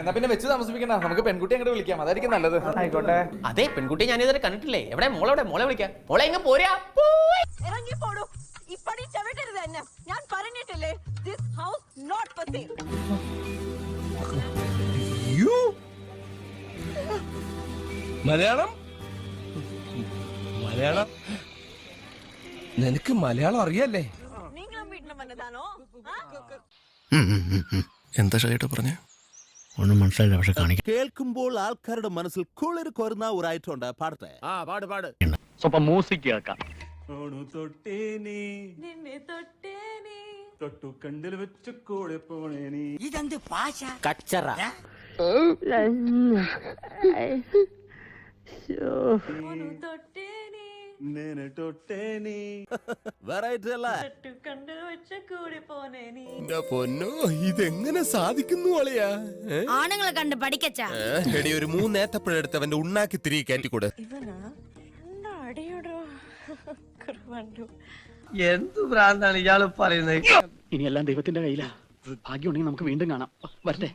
എന്നാ പിന്നെ വെച്ച് താമസിപ്പിക്കണ്ട, നമുക്ക് പെൺകുട്ടി അങ്ങോട്ട് വിളിക്കാം, അതായിരിക്കും നല്ലത്. ആയിക്കോട്ടെ. അതെ, പെൺകുട്ടിയെ ഞാൻ ഇതുവരെ കണ്ടിട്ടില്ലേ. എവിടെ മോളെവിടെ? മോളെ വിളിക്കാം. മോളെ എങ്ങ പോരാ. ഞാൻ പറഞ്ഞിട്ടില്ലേ, this house not for sale. Malayalam നിനക്ക് മലയാളം അറിയല്ലേ? നിങ്ങളും വീട്ടിൽ വന്നതാണോ? എന്താ ഷൈട്ട് പറഞ്ഞേ? ഒന്നും മനസ്സിലായില്ല, പക്ഷെ കാണിക്കാം. കേൾക്കുമ്പോൾ ആൾക്കാരുടെ മനസ്സിൽ കുളിര് കോരുന്ന ഒരു ഐറ്റം ഉണ്ട്. പാടട്ടെ? പാട്. സ്വപ്പം മ്യൂസിക് കേൾക്കാം. ഇതെന്ത് ഭാഷ? കച്ചറ. വെറൈറ്റി അല്ലേ? പൊന്നോ, ഇതെങ്ങനെ സാധിക്കുന്നു അളിയാ? ആണുങ്ങളെ കണ്ട് പഠിക്കച്ചാ. എടി, ഒരു 3 ഏത്തപ്പഴെടുത്ത് അവന്റെ ഉണ്ണാക്കി തിരികെ കയറ്റിക്കൂടെ? എന്ത് ഭ്രാന്താണ് ഇയാള് പറയുന്നത്? ഇനി എല്ലാം ദൈവത്തിന്റെ കയ്യിലാ. ഭാഗ്യമുണ്ടെങ്കിൽ നമുക്ക് വീണ്ടും കാണാം. വരട്ടെ.